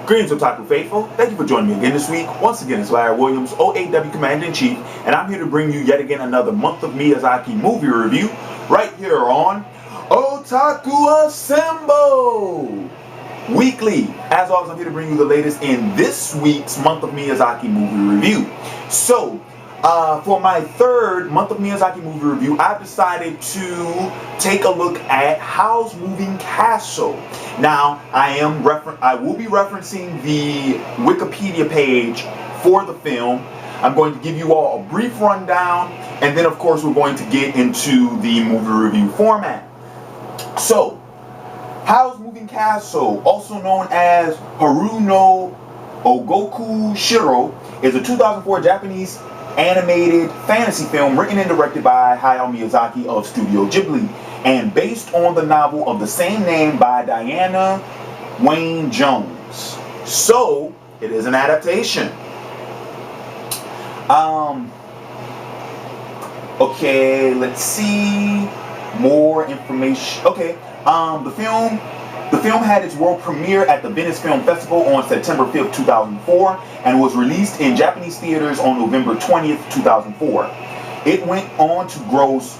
Greetings, Otaku Faithful. Thank you for joining me again this week. Once again, it's Larry Williams, OAW Commander-in-Chief, and I'm here to bring you yet again another month of Miyazaki movie review right here on Otaku Assemble! Weekly. As always, I'm here to bring you the latest in this week's month of Miyazaki movie review. So, for my third month of Miyazaki movie review, I've decided to take a look at Howl's Moving Castle. Now, I will be referencing the Wikipedia page for the film. I'm going to give you all a brief rundown, and then of course we're going to get into the movie review format. So, Howl's Moving Castle, also known as Haru no Ogoku Shiro, is a 2004 Japanese animated fantasy film written and directed by Hayao Miyazaki of Studio Ghibli and based on the novel of the same name by Diana Wynne Jones. So, it is an adaptation. Okay, let's see more information. Okay, the film had its world premiere at the Venice Film Festival on September 5th, 2004, and was released in Japanese theaters on November 20th, 2004. It went on to gross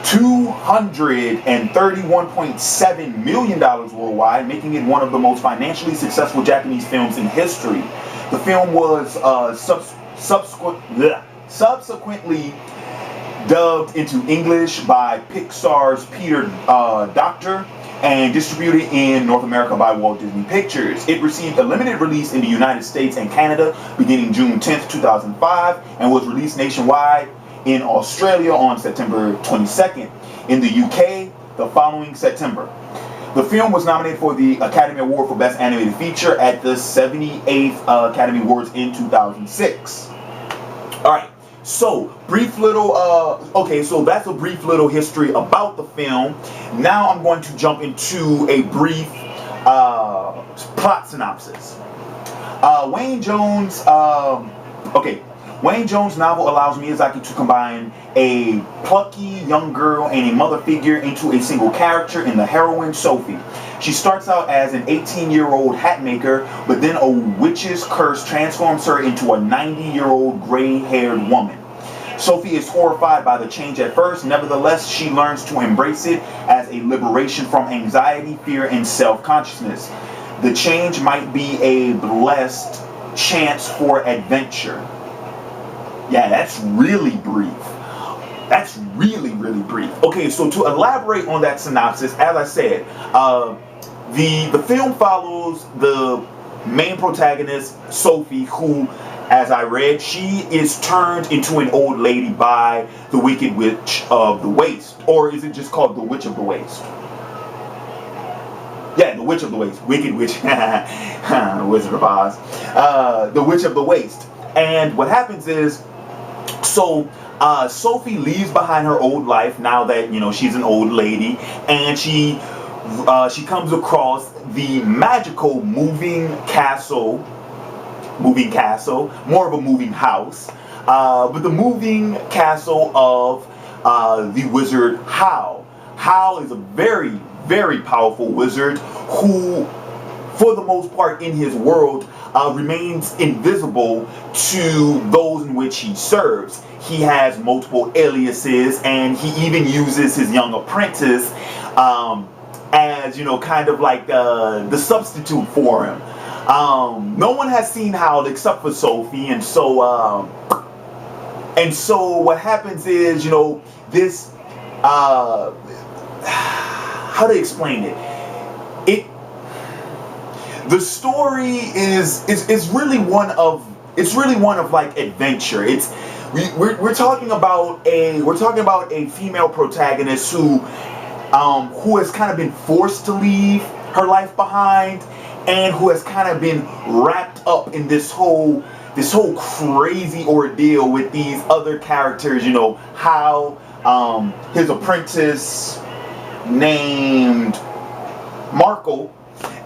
$231.7 million worldwide, making it one of the most financially successful Japanese films in history. The film was subsequently dubbed into English by Pixar's Peter Docter and distributed in North America by Walt Disney Pictures. It received a limited release in the United States and Canada beginning June 10th, 2005, and was released nationwide in Australia on September 22nd. In the UK, the following September. The film was nominated for the Academy Award for Best Animated Feature at the 78th Academy Awards in 2006. Alright. So, brief little, so that's a brief little history about the film. Now I'm going to jump into a brief plot synopsis. Wynne Jones' novel allows Miyazaki to combine a plucky young girl and a mother figure into a single character in the heroine, Sophie. She starts out as an 18-year-old hat maker, but then a witch's curse transforms her into a 90-year-old gray-haired woman. Sophie is horrified by the change at first. Nevertheless, she learns to embrace it as a liberation from anxiety, fear, and self-consciousness. The change might be a blessed chance for adventure. Yeah, that's really brief. That's really brief. Okay, so to elaborate on that synopsis, as I said, the film follows the main protagonist, Sophie, who, as I read, she is turned into an old lady by the Wicked Witch of the Waste. Or is it just called the Witch of the Waste? Yeah, the Witch of the Waste. Wicked Witch. Wizard of Oz. The Witch of the Waste. And what happens is, so Sophie leaves behind her old life now that, you know, she's an old lady, and she comes across the magical moving castle, more of a moving house, but the moving castle of the wizard Howl. Howl is a very powerful wizard who, for the most part in his world, remains invisible to those in which he serves. He has multiple aliases, and he even uses his young apprentice as, you know, kind of like the substitute for him. No one has seen Howl except for Sophie, and so what happens is, you know, this how to explain it? The story is really one of like adventure. We're talking about a female protagonist who has kind of been forced to leave her life behind, and who has kind of been wrapped up in this whole crazy ordeal with these other characters, you know, how his apprentice named Marco,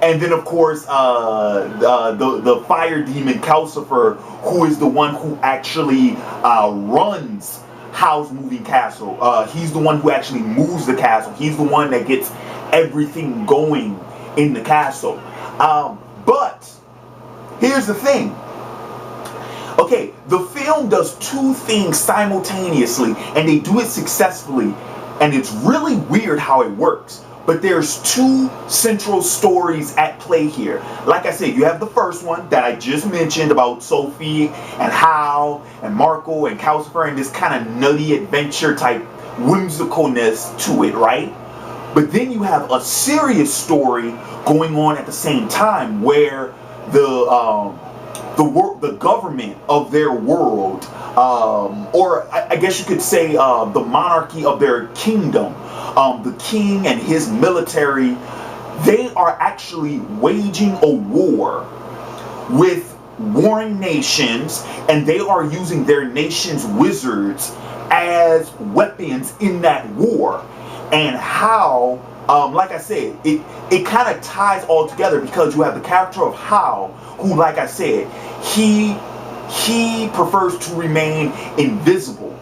and then of course the fire demon Calcifer, who is the one who actually runs Howl's Moving Castle. He's the one who actually moves the castle. He's the one that gets everything going in the castle. But here's the thing. Okay, the film does two things simultaneously, and they do it successfully, and it's really weird how it works. But there's two central stories at play here. Like I said, you have the first one that I just mentioned about Sophie and Howl and Marco and Calcifer and this kind of nutty adventure type whimsicalness to it, right? But then you have a serious story going on at the same time where the government of their world, or I guess you could say the monarchy of their kingdom, the king and his military, they are actually waging a war with warring nations, and they are using their nation's wizards as weapons in that war. And how, like I said, it kind of ties all together because you have the character of Howl, who, like I said, he prefers to remain invisible.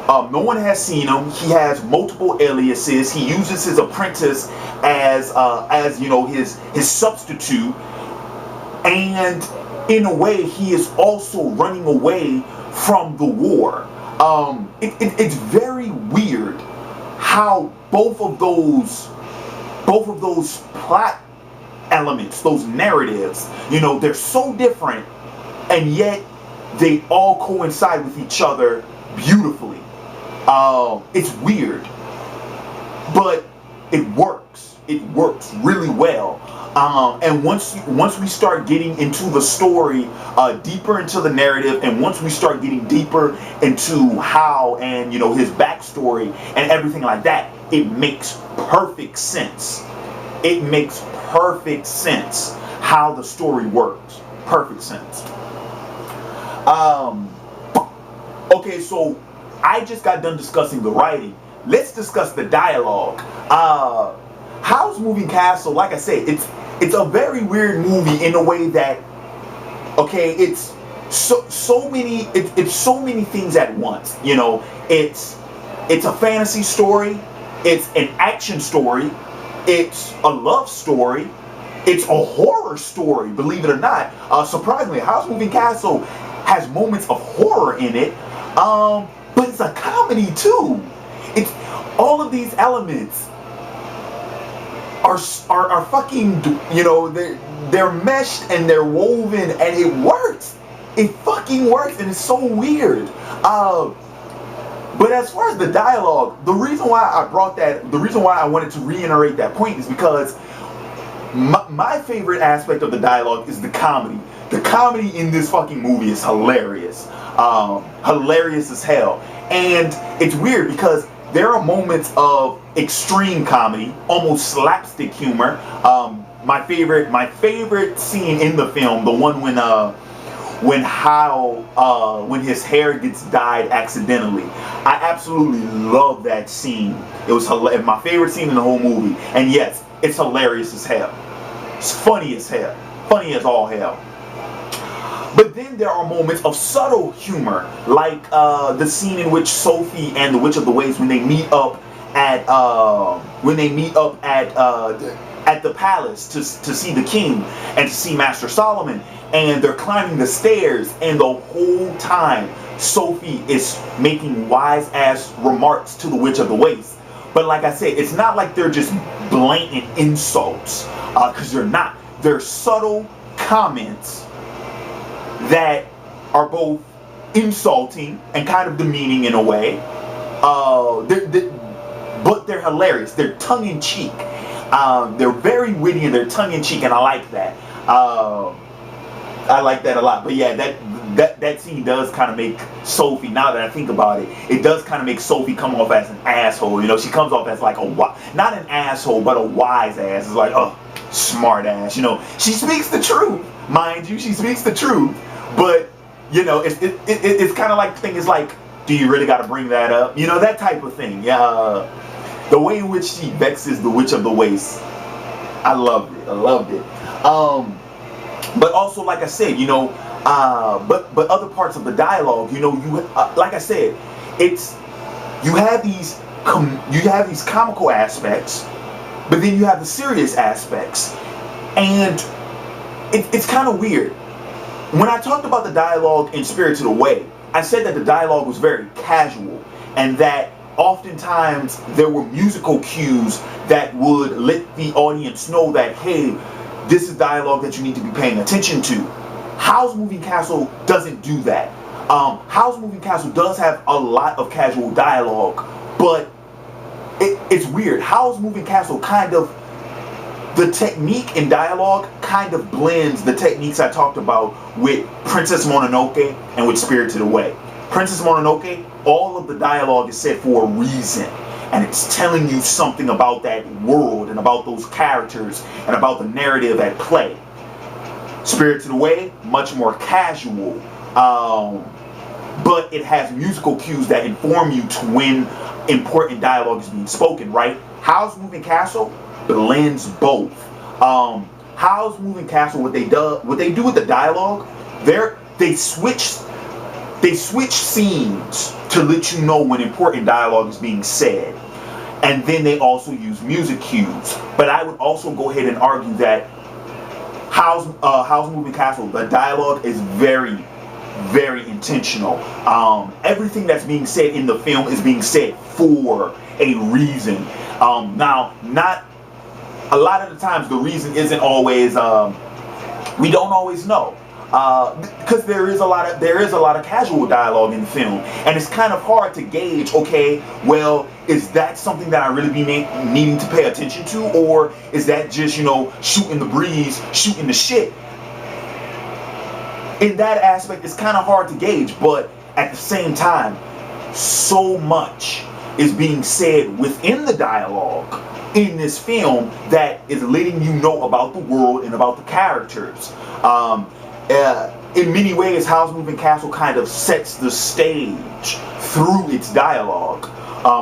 No one has seen him. He has multiple aliases. He uses his apprentice as his substitute, and in a way, he is also running away from the war. It's very weird how both of those plot elements, those narratives, they're so different, and yet they all coincide with each other beautifully. It's weird, but it works. It works really well. And once we start getting into the story, deeper into the narrative, and once we start getting deeper into Howl and his backstory and everything like that, it makes perfect sense. It makes perfect sense how the story works. Perfect sense. Okay, so I just got done discussing the writing. Let's discuss the dialogue. Howl's Moving Castle, like I said, it's a very weird movie in a way that, okay, it's so many things at once. It's a fantasy story, it's an action story, it's a love story, it's a horror story, believe it or not. Surprisingly, Howl's Moving Castle has moments of horror in it, but it's a comedy too. It's all of these elements are fucking, they're meshed and they're woven, and it works. It fucking works, and it's so weird. But as far as the dialogue, the reason why I wanted to reiterate that point is because my favorite aspect of the dialogue is the comedy. The comedy in this fucking movie is hilarious. Hilarious as hell. And it's weird because there are moments of extreme comedy, almost slapstick humor. My favorite scene in the film, the one when Howl, when his hair gets dyed accidentally. I absolutely love that scene. It was my favorite scene in the whole movie. And yes, it's hilarious as hell. It's funny as hell. Funny as all hell. But then there are moments of subtle humor, like the scene in which Sophie and the Witch of the Waste, when they meet up at the palace to see the king and to see Master Solomon, and they're climbing the stairs, and the whole time Sophie is making wise ass remarks to the Witch of the Waste. But like I said, it's not like they're just blatant insults, because they're not. They're subtle comments that are both insulting and kind of demeaning in a way, but they're hilarious. They're tongue-in-cheek. They're very witty and they're tongue-in-cheek, and I like that. I like that a lot. But yeah, that scene does kind of make Sophie, now that I think about it, it does kind of make Sophie come off as an asshole. She comes off as like not an asshole, but a wise ass. It's like, oh, smart ass. She speaks the truth, mind you. She speaks the truth. But it's kind of like the thing is like, do you really got to bring that up? That type of thing. Yeah. The way in which she vexes the Witch of the Waste, I loved it. But also, like I said, but other parts of the dialogue, like I said, you have these comical aspects, but then you have the serious aspects, and it's kind of weird. When I talked about the dialogue in Spirited Away, I said that the dialogue was very casual and that oftentimes there were musical cues that would let the audience know that, hey, this is dialogue that you need to be paying attention to. Howl's Moving Castle doesn't do that. Howl's Moving Castle does have a lot of casual dialogue, but it's weird. Howl's Moving Castle kind of, the technique in dialogue kind of blends the techniques I talked about with Princess Mononoke and with Spirited Away. Princess Mononoke, all of the dialogue is said for a reason, and it's telling you something about that world and about those characters and about the narrative at play. Spirited Away, much more casual, but it has musical cues that inform you to when important dialogue is being spoken, right? Howl's Moving Castle blends both. Howl's Moving Castle, what they do with the dialogue, they switch scenes to let you know when important dialogue is being said, and then they also use music cues. But I would also go ahead and argue that Howl's Moving Castle, the dialogue is very, very intentional. Everything that's being said in the film is being said for a reason. Now, not a lot of the times the reason isn't always, we don't always know, because there is a lot of casual dialogue in the film, and it's kind of hard to gauge, okay, well, is that something that I really be needing to pay attention to, or is that just, shooting the breeze, shooting the shit? In that aspect, it's kind of hard to gauge, but at the same time, so much is being said within the dialogue in this film that is letting you know about the world and about the characters. In many ways, Howl's Moving Castle kind of sets the stage through its dialogue,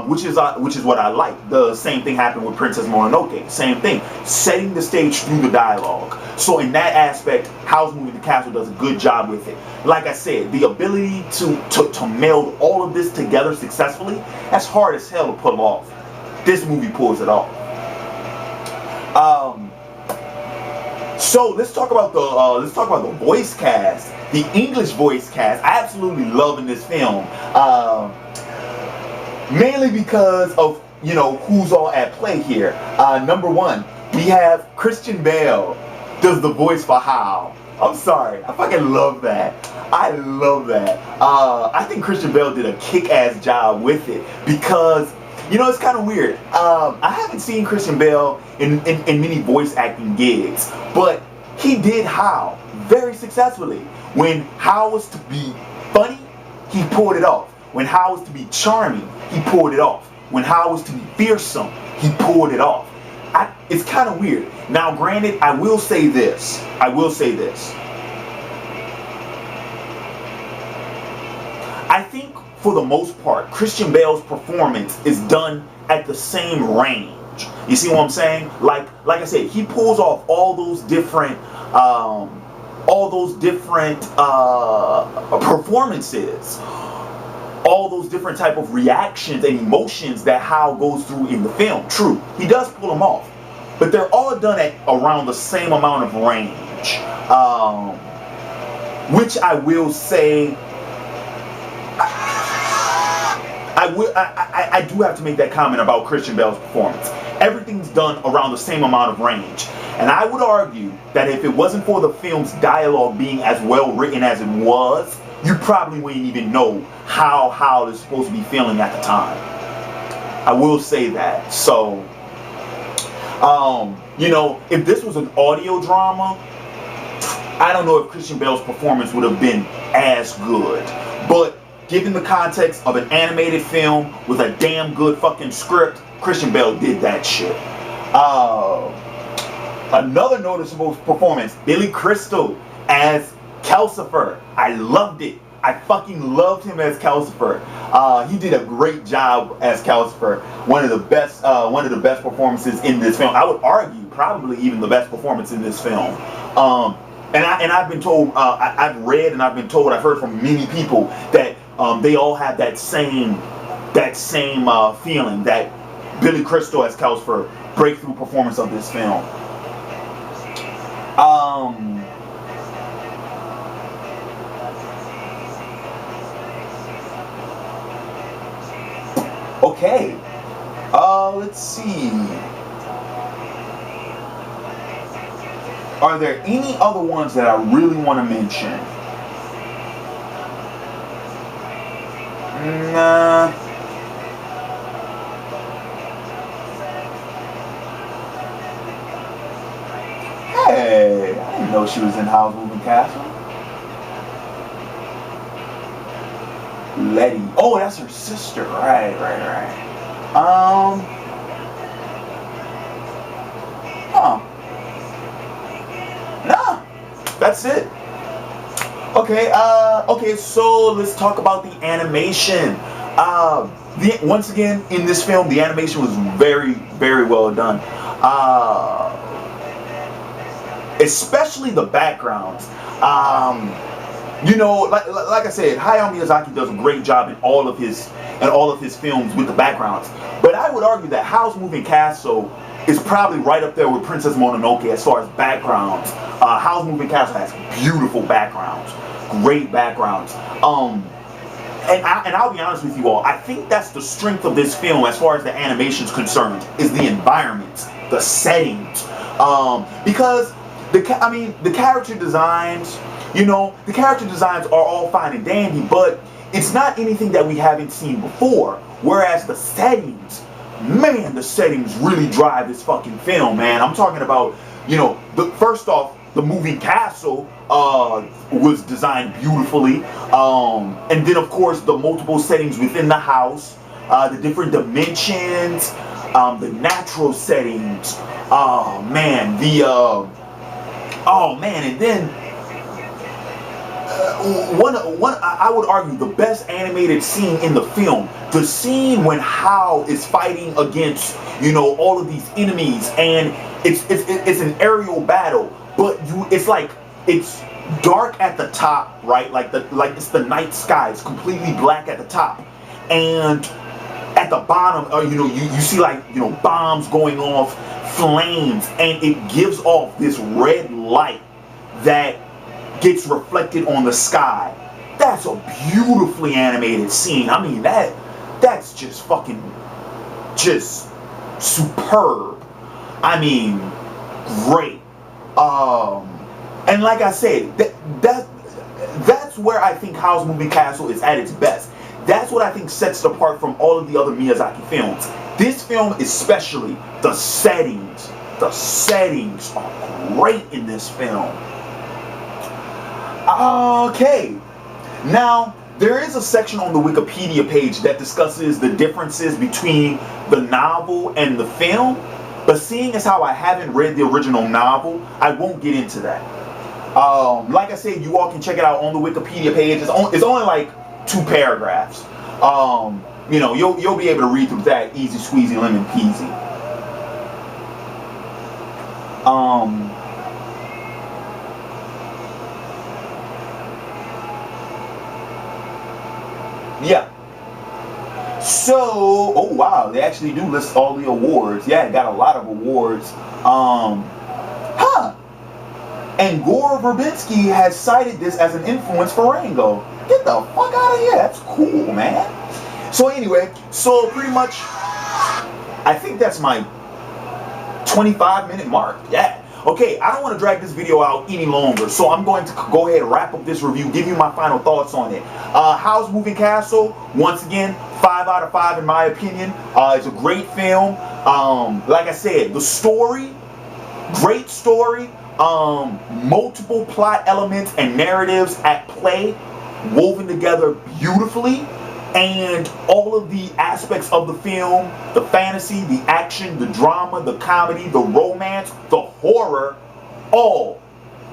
which is what I like. The same thing happened with Princess Mononoke. Same thing, setting the stage through the dialogue. So in that aspect, Howl's Moving Castle does a good job with it. Like I said, the ability to meld all of this together successfully, that's hard as hell to pull off. This movie pulls it off. So let's talk about the voice cast, the English voice cast. I absolutely love in this film, mainly because of who's all at play here. Number one, we have Christian Bale does the voice for Howl. I'm sorry, I fucking love that. I love that. I think Christian Bale did a kick-ass job with it because, it's kind of weird. I haven't seen Christian Bale in many voice acting gigs, but he did Howl very successfully. When Howl was to be funny, he pulled it off. When Howl was to be charming, he pulled it off. When Howl was to be fearsome, he pulled it off. It's kind of weird. Now, granted, I will say this. I think, for the most part, Christian Bale's performance is done at the same range. You see what I'm saying? Like I said, he pulls off all those different performances, all those different type of reactions and emotions that Howl goes through in the film. True, he does pull them off, but they're all done at around the same amount of range, which I will say, I do have to make that comment about Christian Bale's performance. Everything's done around the same amount of range. And I would argue that if it wasn't for the film's dialogue being as well written as it was, you probably wouldn't even know how Howl is supposed to be feeling at the time. I will say that. So, if this was an audio drama, I don't know if Christian Bale's performance would have been as good. But given the context of an animated film with a damn good fucking script, Christian Bale did that shit. Another noticeable performance, Billy Crystal as Calcifer. I loved it. I fucking loved him as Calcifer. He did a great job as Calcifer. One of the best performances in this film. I would argue probably even the best performance in this film. And I've been told, I've read and I've been told, I've heard from many people that they all have that same feeling, that Billy Crystal as Calcifer breakthrough performance of this film. Okay. Let's see. Are there any other ones that I really want to mention? Nah. Hey, I didn't know she was in Howl's Moving Castle. Letty. Oh, that's her sister. Right. Nah. That's it. Okay, okay, so let's talk about the animation. Once again, in this film, the animation was very, very well done. Especially the backgrounds. You know, like I said, Hayao Miyazaki does a great job in all of his films with the backgrounds. But I would argue that Howl's Moving Castle is probably right up there with Princess Mononoke as far as backgrounds. Howl's Moving Castle has beautiful backgrounds, great backgrounds. And I'll be honest with you all, I think that's the strength of this film as far as the animation is concerned, is the environments, the settings. Because the character designs, you know, the character designs are all fine and dandy, but it's not anything that we haven't seen before. Whereas the settings, man, the settings really drive this fucking film, man. I'm talking about, you know, first off, the moving castle was designed beautifully. And then, of course, the multiple settings within the house, the different dimensions, the natural settings. Oh, man, and then I would argue the best animated scene in the film, the scene when Howl is fighting against, you know, all of these enemies, and it's an aerial battle, but it's dark at the top, right? Like it's the night sky, it's completely black at the top, and at the bottom, you know, you see, like, you know, bombs going off, flames, and it gives off this red light that gets reflected on the sky. That's a beautifully animated scene. I mean, that's just fucking just superb. I mean, great. And like I said, that's where I think Howl's Moving Castle is at its best. That's what I think sets it apart from all of the other Miyazaki films. This film especially, the settings are great in this film. Okay, now there is a section on the Wikipedia page that discusses the differences between the novel and the film, but seeing as how I haven't read the original novel, I won't get into that. Like I said, you all can check it out on the Wikipedia page. It's only like 2 paragraphs. You know, you'll be able to read through that easy squeezy lemon peasy. Yeah. So, oh wow, they actually do list all the awards. Yeah, it got a lot of awards. And Gore Verbinski has cited this as an influence for Rango. Get the fuck out of here. That's cool, man. So anyway, so pretty much, I think that's my 25-minute mark. Yeah. Okay, I don't want to drag this video out any longer, so I'm going to go ahead and wrap up this review, give you my final thoughts on it. Howl's Moving Castle, once again, 5 out of 5 in my opinion. It's a great film. Like I said, the story, great story. Multiple plot elements and narratives at play, woven together beautifully, and all of the aspects of the film, the fantasy, the action, the drama, the comedy, the romance, the horror, all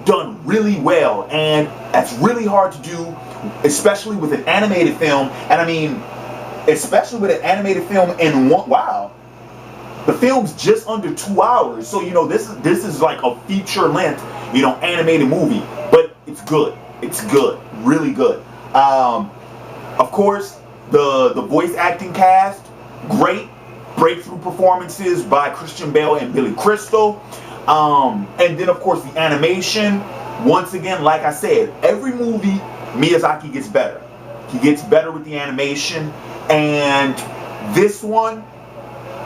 done really well. And that's really hard to do, especially with an animated film. And I mean, especially with an animated film in wow, the film's just under 2 hours, so you know this is like a feature length, you know, animated movie, but it's good. It's good, really good. Of course, the voice acting cast, great, breakthrough performances by Christian Bale and Billy Crystal, and then of course the animation. Once again, like I said, every movie Miyazaki gets better. He gets better with the animation, and This one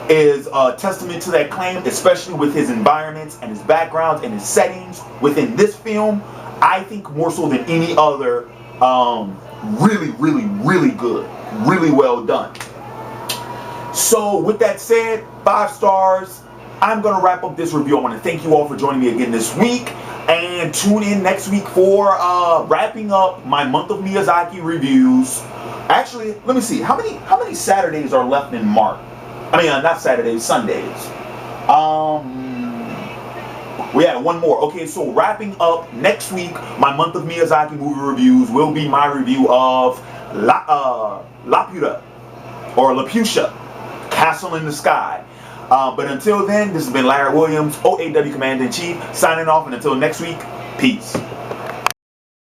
is a testament to that claim, especially with his environments and his backgrounds and his settings within this film. I think more so than any other. Really, really, really good. Really well done. So with that said, 5 stars. I'm going to wrap up this review. I want to thank you all for joining me again this week. And tune in next week for wrapping up my month of Miyazaki reviews. Actually, let me see. How many Saturdays are left in March? I mean, not Saturdays, Sundays. We had one more. Okay, so wrapping up next week, my month of Miyazaki movie reviews will be my review of Laputa, or Laputa, Castle in the Sky. But until then, this has been Larry Williams, OAW Commander-in-Chief, signing off, and until next week, peace.